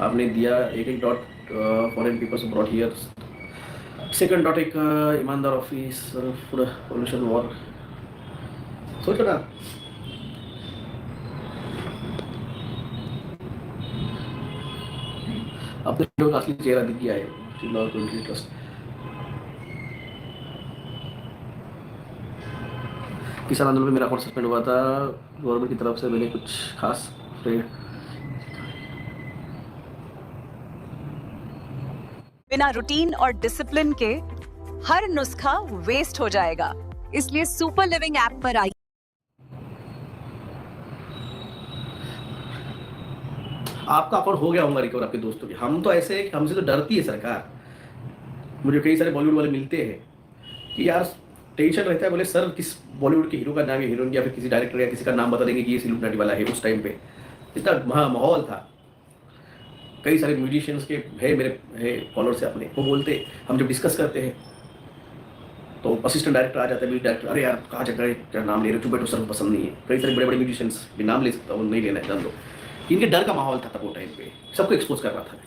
आपने दिया एक एक dot foreign peoples brought here, second dot एक ईमानदार ऑफिस पॉल्यूशन वॉर। सोचो ना, अपने लोग असली चेहरा दिख गया है। ट्रस्ट किसान आंदोलन में मेरा अकाउंट सस्पेंड हुआ था, गवर्नमेंट की तरफ से मैंने कुछ खास बिना रूटीन और डिसिप्लिन के हर नुस्खा वेस्ट हो जाएगा, इसलिए सुपर लिविंग ऐप पर आइए। आपका अकाउंट हो गया होगा रिकवर आपके दोस्तों के। हम तो ऐसे हैं कि हमसे तो डरती है सरकार। मुझे कई सारे बॉलीवुड वाले मिलते हैं कि यार टेंशन रहता है, बोले सर किस बॉलीवुड के हीरो का नाम है, हीरोइन या फिर किसी डायरेक्टर या किसी का नाम बता देंगे कि ये सिलुमनाटी वाला है। उस टाइम पे इतना माहौल था, कई सारे म्यूजिशियंस के है मेरे है फॉलोअर्स है अपने, वो बोलते हम जब डिस्कस करते हैं तो असिस्टेंट डायरेक्टर आ जाता है, म्यूजिक डायरेक्टर, अरे यार कहाँ जा रहे क्या नाम ले रहे, चुप बैठो सर पसंद नहीं है। कई सारे बड़े बड़े म्यूजिशियंस भी नाम ले सकता हूँ, नहीं लेना है जान दो। इनके डर का माहौल था तब वो टाइम पे, सबको एक्सपोज कर रहा था।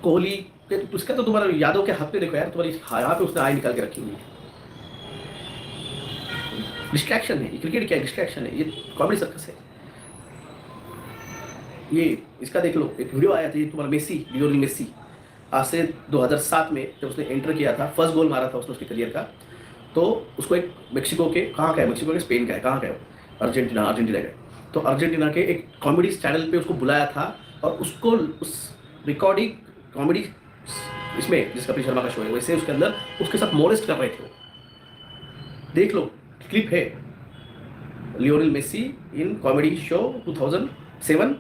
कोहली उसका तो तुम्हारा यादव के हाथ में देखो यार, तुम्हारी यहाँ पे उसने आई निकाल के रखी हुई है। डिस्ट्रैक्शन है, क्रिकेट क्या डिस्ट्रैक्शन है, ये कॉमेडी सर्कस है। ये इसका देख लो, एक वीडियो आया था, ये तुम्हारा मेसी, लियोनेल मेसी, आज से 2007 में जब उसने एंटर किया था, फर्स्ट गोल मारा था उसने उसके करियर का, तो उसको एक मेक्सिको के, कहाँ का है मेक्सिको के, स्पेन का है, कहाँ का है, अर्जेंटीना का। तो अर्जेंटीना के एक कॉमेडी चैनल पे उसको बुलाया था और उसको उस रिकॉर्डिंग कॉमेडी इसमें जिस कपिल शर्मा का शो है वैसे उसके अंदर उसके साथ मोलेस्ट कर रहे थे। देख लो क्लिप है, Lionel Messi in comedy show 2007,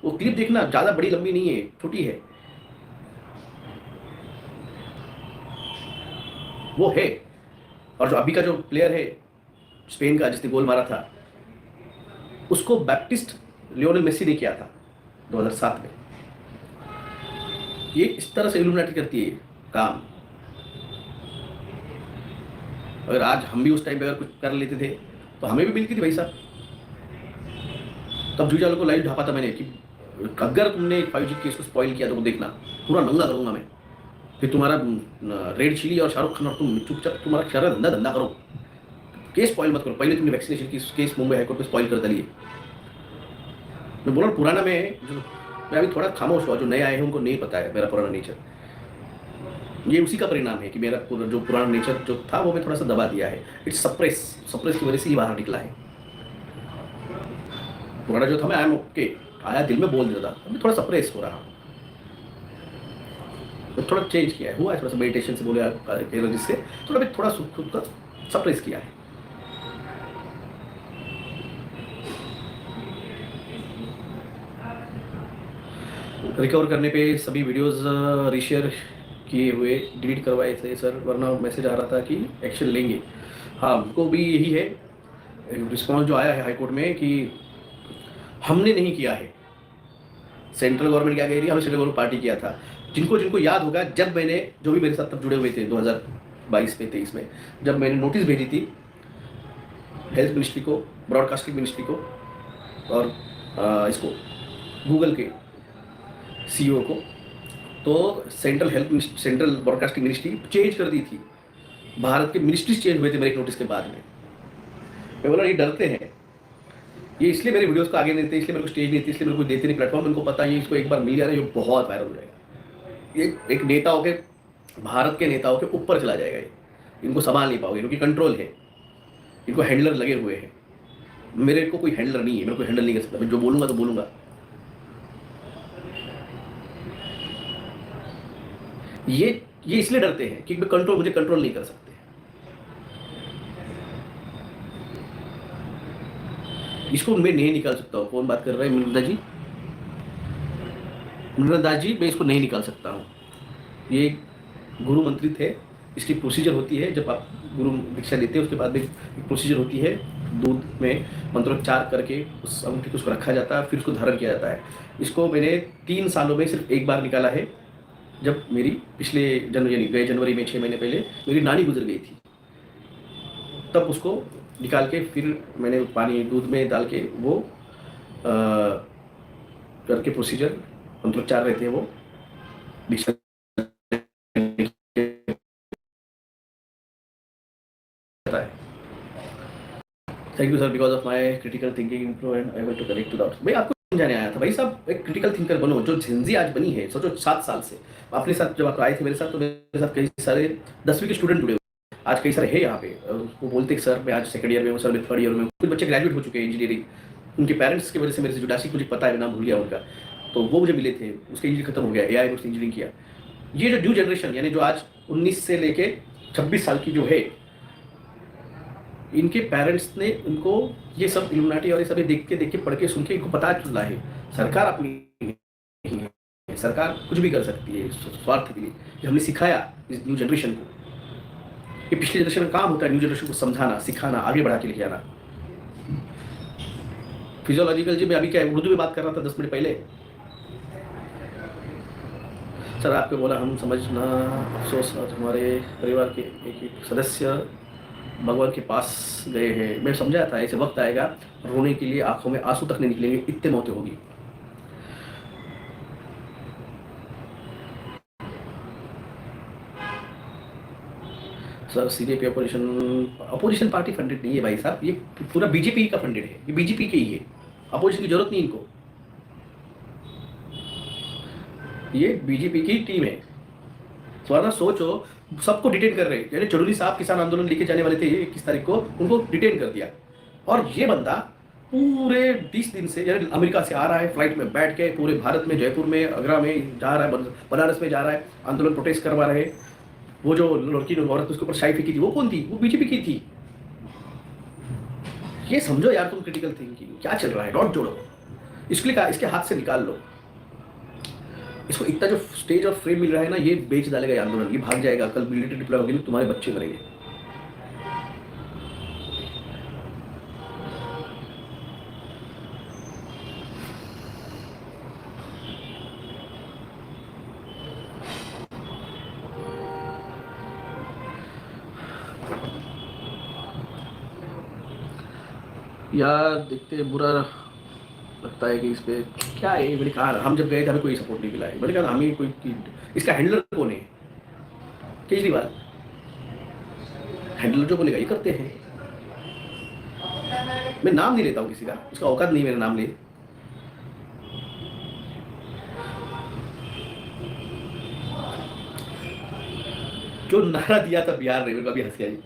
वो क्लिप देखना, ज़्यादा बड़ी लंबी नहीं है, छोटी है, वो है। और जो अभी का जो प्लेयर है स्पेन का जिसने गोल मारा था, उसको बैप्टिस्ट लियोनेल मेसी ने किया था 2007 में। ये इस तरह से इल्यूमिनेट करती है काम। अगर आज हम भी उस टाइम पे अगर कुछ कर लेते थे तो हमें भी मिलती थी भाई साहब। तब जूझा लोग को लाइव ढापा था मैंने कि अगर तुमने 5G केस को स्पॉइल किया तो वो देखना, पूरा नंगा करूंगा मैं। फिर तुम्हारा रेड चिली और शाहरुख खान और तुम चुपचाप तुम्हारा सारा धंधा धंधा करो, केस स्पॉइल मत करो। पहले तुमने वैक्सीनेशन की केस मुंबई हाईकोर्ट में स्पॉइल कर डालिए। मैं बोल रहा हूँ पुराना में जो, मैं अभी थोड़ा खामोश हुआ, जो नए आए हैं उनको नहीं पता है मेरा पुराना नेचर। ये उसी का परिणाम है कि मेरा जो पुराना नेचर जो था वो मैं थोड़ा सा दबा दिया है। इट्स सप्रेस की वजह से ही बाहर निकला है। पुराना जो था मैं आई एम ओके, आया दिल में बोल देता था, अभी थोड़ा सप्रेस हो रहा हूँ, तो थोड़ा चेंज किया है, हुआ है थोड़ा सा मेडिटेशन से बोले जिससे थोड़ा भी थोड़ा खुद का सप्रेस किया है। रिकवर करने पे सभी वीडियोस रीशेयर किए हुए डिलीट करवाए थे सर, वरना मैसेज आ रहा था कि एक्शन लेंगे। हाँ, हमको भी यही है रिस्पॉन्स जो आया है हाईकोर्ट में कि हमने नहीं किया है, सेंट्रल गवर्नमेंट क्या कह रही है, हमने सेंट्रल गवर्नमेंट पार्टी किया था। जिनको जिनको याद होगा, जब मैंने जो भी मेरे साथ तब जुड़े हुए थे 2022 में 23 में, जब मैंने नोटिस भेजी थी हेल्थ मिनिस्ट्री को, ब्रॉडकास्टिंग मिनिस्ट्री को और इसको गूगल के सीईओ को, तो सेंट्रल ब्रॉडकास्टिंग मिनिस्ट्री चेंज कर दी थी। भारत के मिनिस्ट्रीज चेंज हुए थे मेरे एक नोटिस के बाद में। मैं बोला ये डरते हैं, ये इसलिए मेरे वीडियोस को आगे नहीं देते, इसलिए मेरे को स्टेज नहीं देती, इसलिए मेरे को देते नहीं प्लेटफॉर्म। उनको पता है इसको एक बार मिल गया ना ये बहुत वायरल हो जाएगा, ये एक नेताओं के, भारत के नेताओं के ऊपर चला जाएगा ये। इनको संभाल नहीं पाओगे क्योंकि कंट्रोल है, इनको हैंडलर लगे हुए हैं। मेरे को कोई हैंडलर नहीं है, मेरे को हैंडल नहीं कर सकता, मैं जो बोलूँगा तो बोलूँगा। ये इसलिए डरते हैं कि मुझे कंट्रोल नहीं कर सकते। इसको मैं नहीं निकाल सकता हूँ। कौन बात कर रहा है? मृणा जी, मैं इसको नहीं निकाल सकता हूँ। ये गुरु मंत्री थे, इसकी प्रोसीजर होती है, जब आप गुरु दीक्षा लेते हैं उसके बाद एक प्रोसीजर होती है, दूध में मंत्रोच्चार करके उस अंगूठी को उसको रखा जाता है, फिर उसको धारण किया जाता है। इसको मैंने 3 सालों में सिर्फ एक बार निकाला है, जब मेरी पिछले गए जनवरी में 6 महीने पहले मेरी नानी गुजर गई थी, तब उसको निकाल के फिर मैंने पानी दूध में डाल के वो करके प्रोसीजर मंत्रोच्चार रहते हैं वो Diksha. Thank you sir, because of my critical thinking improve and able to connect to the. भाई आपको समझाने आया था भाई साहब, एक क्रिटिकल थिंकर बनो। जो जिंदगी आज बनी है, सोचो 7 साल से अपने साथ जब आप आए थे मेरे साथ, तो मेरे साथ कई सारे 10वीं के स्टूडेंट जुड़े हुए, आज कई सारे हैं यहाँ पे। वो बोलते सर मैं आज सेकंड ईयर में हूँ, सर मैं थर्ड ईयर में हूँ। कुछ बच्चे ग्रेजुएट हो चुके हैं इंजीनियरिंग, उनके पेरेंट्स की वजह से मेरे से जुड़ासी, मुझे पता है, नाम भूल गया उनका, तो वो मुझे मिले थे, उसका इंजीनियर खत्म हो गया, AI में उसने इंजीनियरिंग किया। ये जो न्यू जनरेशन, यानी जो आज 19 से लेके 26 साल की जो है, इनके पेरेंट्स ने उनको ये सब इल्यूमिनाटी और ये सब देख के पढ़ के सुन के इनको पता चला है सरकार अपनी नहीं है, सरकार कुछ भी कर सकती है स्वार्थ के लिए। ये हमने सिखाया इस न्यू जनरेशन को। ये पिछले जनरेशन का काम होता है, न्यू जनरेशन को समझाना, सिखाना, आगे बढ़ा के लेके आना। फिजियोलॉजिकल जी, मैं अभी क्या उर्दू में बात कर रहा था 10 मिनट पहले। सर आपको बोला हम समझना, अफसोस हमारे परिवार के एक सदस्य भगवान के पास गए हैं। मैं समझाया था ऐसे वक्त आएगा रोने के लिए आंखों में आंसू तक नहीं निकलेंगे, इतने मौतें होगी। Sir CJP opposition party funded नहीं है भाई साहब, ये पूरा बीजेपी का फंडेड है, ये बीजेपी के ही है, अपोजिशन की जरूरत नहीं इनको, ये बीजेपी की टीम है। वरना सोचो सबको डिटेन कर रहे हैं, यानी चौधरी साहब किसान आंदोलन लेके जाने वाले थे 21 तारीख को, उनको डिटेन कर दिया। और ये बंदा पूरे 20 दिन से यानी अमेरिका से आ रहा है फ्लाइट में बैठ के, पूरे भारत में, जयपुर में, आगरा में जा रहा है, बनारस में जा रहा है, आंदोलन प्रोटेस्ट करवा रहे। वो जो लड़की औरत उसके ऊपर शाही फेंकी थी, वो कौन थी? वो बीजेपी की थी। ये समझो यार तुम क्रिटिकल थिंकिंग क्या चल रहा है, डॉट जोड़ो, इसके लिए इसके हाथ से निकाल लो इसको। इतना जो स्टेज और फ्रेम मिल रहा है ना, ये बेच डालेगा ये आंदोलन, ये भाग जाएगा। कल मिलिट्री डिप्लॉय होगी, तुम्हारे बच्चे मरेंगे। यार देखते बुरा लगता है कि इस पे क्या है। मैंने कहा हम जब गए थे हमें कोई सपोर्ट नहीं मिला है। मैंने कहा हमें कोई इसका हैंडलर कौन है? केजरीवाल। हैंडलर जो बोलेगा ये करते हैं। मैं नाम नहीं लेता हूँ किसी का, उसका औकात नहीं मेरा नाम ले। जो नारा दिया था बिहार ने, मेरे को अभी हंसी आई,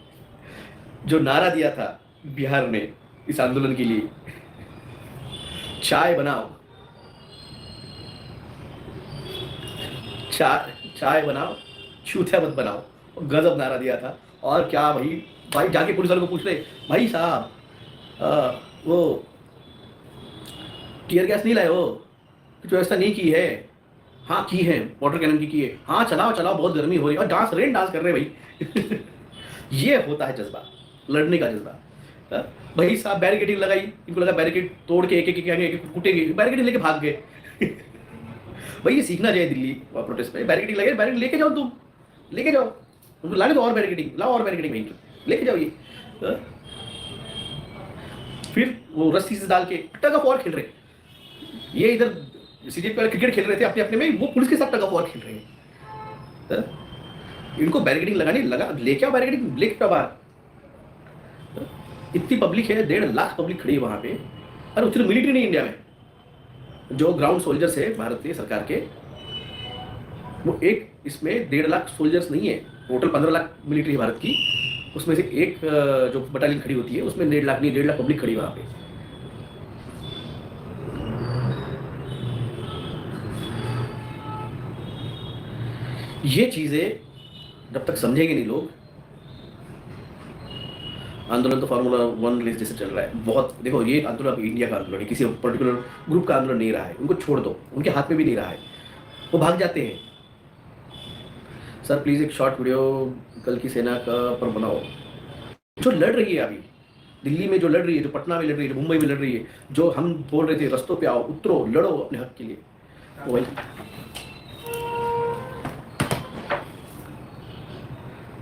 जो नारा दिया था बिहार ने इस आंदोलन के लिए, चाय बनाओ, चाय बनाओ, चूतिया मत बनाओ, गजब नारा दिया था। और क्या भाई, भाई जाके पुलिस वालों को पूछ रहे, भाई साहब वो टीयर गैस नहीं लाए हो, कुछ व्यवस्था नहीं की है? हाँ की है, वाटर कैनन की है। हाँ चलाओ चलाओ, बहुत गर्मी हो रही है। और डांस, रेन डांस कर रहे भाई। ये होता है जज्बा, लड़ने का जज्बा। हाँ? भाई साहब बैरिकेडिंग लगाई, इनको लगा बैरिकेड तोड़ के एक एक कुटेंगे, बैरिकेडिंग लेके भाग गए। भाई ये सीखना चाहिए दिल्ली प्रोटेस्ट में। बैरिकेडिंग लगे, बैरिकेडिंग लेके जाओ, तुम लेके जाओ, तुमको लाने दो और बैरिकेडिंग, लाओ और बैरिकेडिंग भाई लेके जाओ ये। हाँ? फिर वो रस्सी से डाल के टग ऑफ वॉर खेल रहे, ये इधर सीजेपी वाले क्रिकेट खेल रहे थे अपने अपने में, वो पुलिस के साथ टग ऑफ वॉर खेल रहे हैं। हाँ? इनको बैरिकेडिंग लगानी, लगा लेके आओ बैरिकेडिंग, लेके आओ बाहर। इतनी पब्लिक है, 1.5 लाख पब्लिक खड़ी है वहां पे। अरे उतनी मिलिट्री नहीं इंडिया में, जो ग्राउंड सोल्जर्स है भारतीय सरकार के, वो एक इसमें 1.5 लाख सोल्जर्स नहीं है, टोटल 15 लाख मिलिट्री है भारत की। उसमें से एक जो बटालियन खड़ी होती है उसमें 1.5 लाख नहीं, 1.5 लाख पब्लिक खड़ी वहां पे। ये चीजें जब तक समझेंगे नहीं लोग, आंदोलन तो फार्मूला 1 रेस जैसे चल रहा है बहुत। देखो ये आंदोलन इंडिया का आंदोलन है, किसी पर्टिकुलर ग्रुप का आंदोलन नहीं रहा है। उनको छोड़ दो, उनके हाथ में भी नहीं रहा है, वो भाग जाते हैं। सर प्लीज एक शॉर्ट वीडियो कल की सेना का पर बनाओ, जो लड़ रही है अभी दिल्ली में, जो लड़ रही है, जो पटना में लड़ रही है, जो मुंबई में लड़ रही है, जो हम बोल रहे थे रस्तों पे आओ, उतरो, लड़ो अपने हक के लिए, वो वही।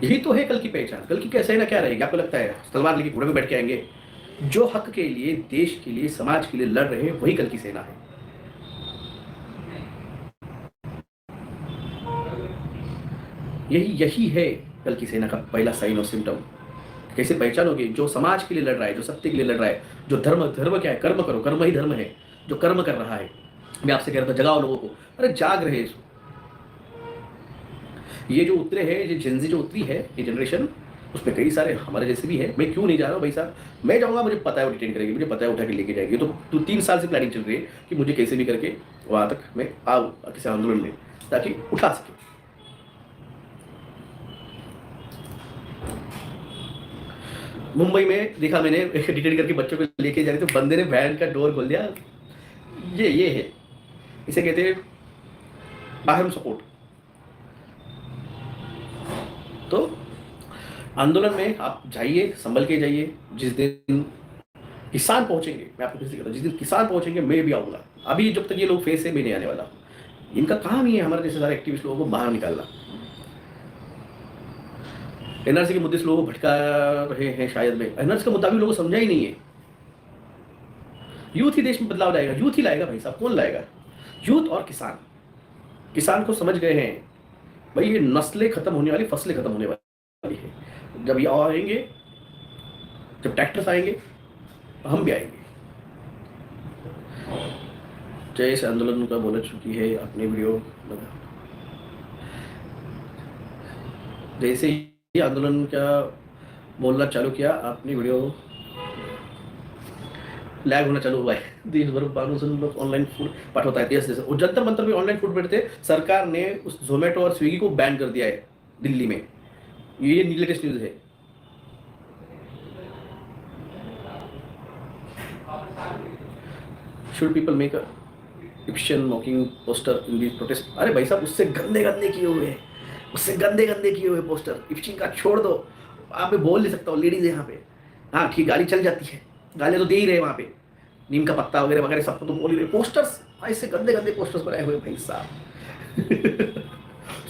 यही तो है कल की पहचान। कल की कैसे ना क्या रहेगी? आपको लगता है तलवार लेके घोड़े में बैठ के आएंगे? जो हक के लिए, देश के लिए, समाज के लिए लड़ रहे हैं, वही कल की सेना है। यही है कल की सेना का पहला साइन और सिम्टम। कैसे पहचानोगे? जो समाज के लिए लड़ रहा है, जो सत्य के लिए लड़ रहा है, जो धर्म क्या है? कर्म करो, कर्म ही धर्म है। जो कर्म कर रहा है, मैं आपसे कह रहा था जगाओ लोगों को। अरे जाग रहे हैं। ये जो उतरे हैं, ये जेनजी जो उतरी है, ये जनरेशन, उसमें कई सारे हमारे जैसे भी है। मैं क्यों नहीं जा रहा हूँ भाई साहब, मैं जाऊँगा, मुझे पता है वो डिटेन करेगी, मुझे पता है उठा के लेके जाएगी। तो 3 साल से प्लानिंग चल रही है कि मुझे कैसे भी करके वहाँ तक मैं आऊँ किसी आंदोलन में, ताकि उठा सके। मुंबई में देखा मैंने, डिटेन करके बच्चों को लेके जा रहे थे, बंदे ने वैन का डोर खोल दिया। ये है, इसे कहते हैं बाहर सपोर्ट। तो आंदोलन में आप जाइए, संभल के जाइए। जिस दिन किसान पहुंचेंगे, मैं आपको किसी कहता हूँ, जिस दिन किसान पहुंचेंगे मैं भी आऊँगा। अभी जब तक ये लोग फेस से भी नहीं आने वाला। इनका काम ही है हमारे जैसे सारे एक्टिविस्ट लोगों को बाहर निकालना। एनआरसी के मुद्दे से लोगों को भटका रहे हैं शायद में। एनआरसी का मुद्दा भी लोगों को समझा ही नहीं है। यूथ ही देश में बदलाव लाएगा, यूथ ही लाएगा भाई साहब। कौन लाएगा? यूथ और किसान। किसान को समझ गए हैं भाई, ये नस्लें खत्म होने वाली, फसलें खत्म होने वाली है। जब ये आएंगे, जब ट्रैक्टर्स आएंगे, हम भी आएंगे। जैसे आंदोलन का बोल चुकी है अपने वीडियो लगा, जैसे ही आंदोलन का बोलना चालू किया, आपने वीडियो लैग होना चालू हुआ है। देश भर लोग ऑनलाइन फूड पाठवता है। जैसे और जंतर मंतर में ऑनलाइन फूड बैठते, सरकार ने उस जोमेटो और स्विगी को बैन कर दिया है दिल्ली में। ये लेटेस्ट न्यूज है। Should people make a Egyptian mocking poster in this protest? अरे भाई साहब, उससे गंदे गंदे किए हुए हैं, उससे गंदे गंदे किए हुए पोस्टर। इप्शिंग का छोड़ दो, आप मैं बोल नहीं सकता हूँ, लेडीज है यहाँ पे। हाँ ठीक, गाली चल जाती है, गालियाँ तो दे ही रहे वहाँ पे, नीम का पत्ता वगैरह वगैरह सबको तो बोल ही रहे। पोस्टर्स ऐसे गंदे गंदे पोस्टर्स बनाए हुए भाई साहब।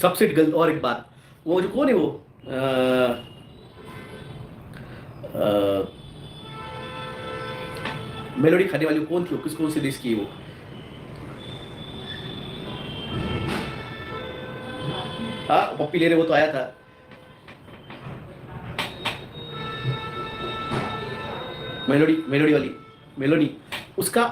सबसे गलत और एक बात, वो जो कौन है वो मेलोडी खाने वाली कौन थी, वो किस कौन से देश की है वो? हाँ पप्पी ले रहे, वो तो आया था। मेलोडी, मेलोडी वाली, मेलोडी, उसका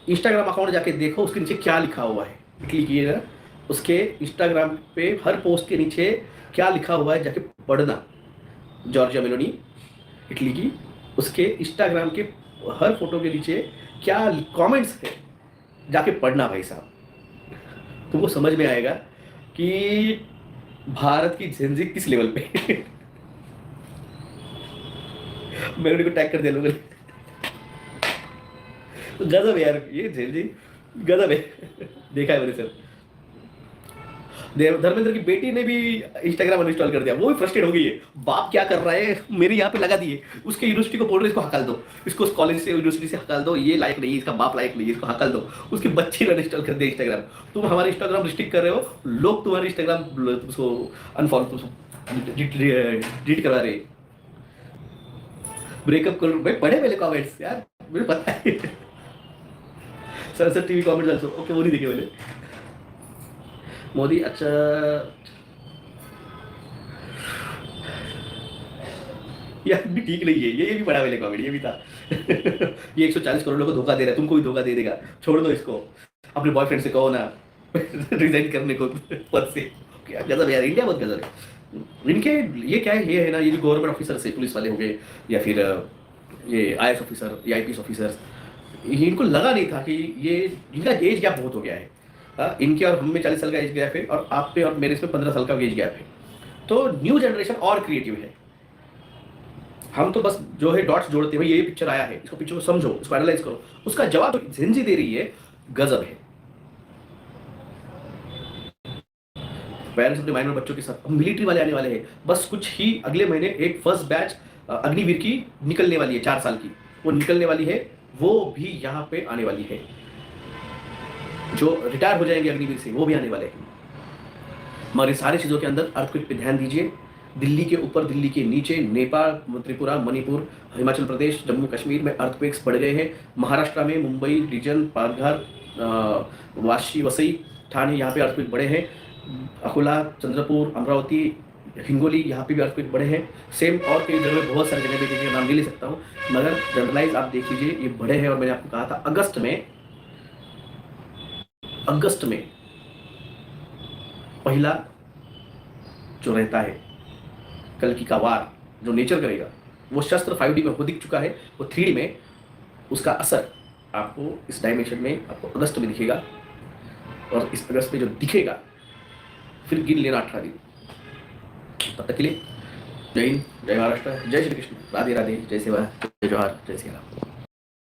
इंस्टाग्राम अकाउंट जाके देखो, उसके नीचे क्या लिखा हुआ है, क्लिक कीजिएगा उसके इंस्टाग्राम पे हर पोस्ट के नीचे क्या लिखा हुआ है, जाके पढ़ना। जॉर्जिया मेलोनी इटली की, उसके इंस्टाग्राम के हर फोटो के नीचे क्या कमेंट्स है, जाके पढ़ना भाई साहब, तुमको समझ में आएगा कि भारत की जेनजी किस लेवल पे मेलोडी को टैग कर दिया लोगों ने। तो गजब है यार, ये जेनजी गजब है। देखा है मैंने सर। धर्मेंद्र की बेटी ने भी इंस्टाग्राम अनइंस्टॉल कर दिया, वो भी फ्रस्ट्रेट हो गई है, बाप क्या कर रहा है, मेरे यहाँ पे लगा दिए, उसके यूनिवर्सिटी को बोल रहे इसको हकाल दो, इसको उस कॉलेज से यूनिवर्सिटी से हकाल दो, ये लायक नहीं, इसका बाप लायक नहीं, इसको हकाल दो। उसके बच्चे ने अनइंस्टॉल कर दिया इंस्टाग्राम। तुम हमारे इंस्टाग्राम रिस्ट्रिक्ट कर रहे हो, लोग तुम्हारे इंस्टाग्राम उसको अनफॉलो डिलीट करवा रहे। ब्रेकअप कर भाई, पढ़े मेरे कॉमेंट्स यार, मुझे पता है। Sir TV comments also okay, वो नहीं देखे मैंने। मोदी अच्छा, यार भी ठीक नहीं है, ये भी बड़ा वाले कॉमेडी, ये भी था। ये 140 करोड़ लोगों को धोखा दे रहा है, तुमको भी धोखा दे देगा, छोड़ दो इसको, अपने बॉयफ्रेंड से कहो ना रिजाइन करने को पद से। क्या गजब यार, इंडिया बहुत गजब है इनके। ये क्या है, ये है ना, ये जो गवर्नमेंट ऑफिसर से पुलिस वाले हो गए, या फिर ये आईएएस ऑफिसर या आईपीएस ऑफिसर्स, इनको लगा नहीं था कि ये इनका एज गैप बहुत हो गया है। इनके और हम में 40 साल का एज गैप है, और आप पे और मेरे इसमें 15 साल का एज गैप है। तो न्यू जनरेशन और क्रिएटिव है, हम तो बस जो है डॉट्स जोड़ते हुए, ये पिक्चर आया है, इसको पिक्चर को समझो, इसको एनालाइज करो, उसका जवाब तो जेनजी दे रही है, गजब है। पेरेंट्स अपने माइनर बच्चों के साथ, मिलिट्री वाले आने वाले हैं, बस कुछ ही अगले महीने एक फर्स्ट बैच अग्निवीर की निकलने वाली है, 4 साल की, वो निकलने वाली है, वो भी यहाँ पे आने वाली है। जो रिटायर हो जाएंगे अग्निवीर से, वो भी आने वाले हैं। मगर इस सारी चीज़ों के अंदर अर्थक्वेक पे ध्यान दीजिए। दिल्ली के ऊपर, दिल्ली के नीचे, नेपाल, त्रिपुरा, मणिपुर, हिमाचल प्रदेश, जम्मू कश्मीर में अर्थक्वेक्स बढ़ गए हैं। महाराष्ट्र में मुंबई रीजन, पालघर, वाशी, वसई, ठाणे, यहाँ पे अर्थक्वेक बढ़े हैं। अकोला, चंद्रपुर, अमरावती, हिंगोली, यहाँ पे भी अर्थक्वेक बढ़े हैं। सेम और कई जगह, बहुत सारी जगह पे नाम नहीं ले सकता हूँ, मगर जनरलाइज आप देख लीजिए, ये बढ़े हैं। और मैंने आपको कहा था अगस्त में पहला जो रहता है कल की का वार, जो नेचर करेगा, वो शस्त्र 5D में हो दिख चुका है, वो 3D में उसका असर आपको इस डायमेंशन में आपको अगस्त में दिखेगा। और इस अगस्त में जो दिखेगा, फिर गिन लेना 18 दिन। तब तक के लिए जय हिंद, जय महाराष्ट्र, जय श्री कृष्ण, राधे राधे, जय सेवा, जय जोहार, जय श्री राम।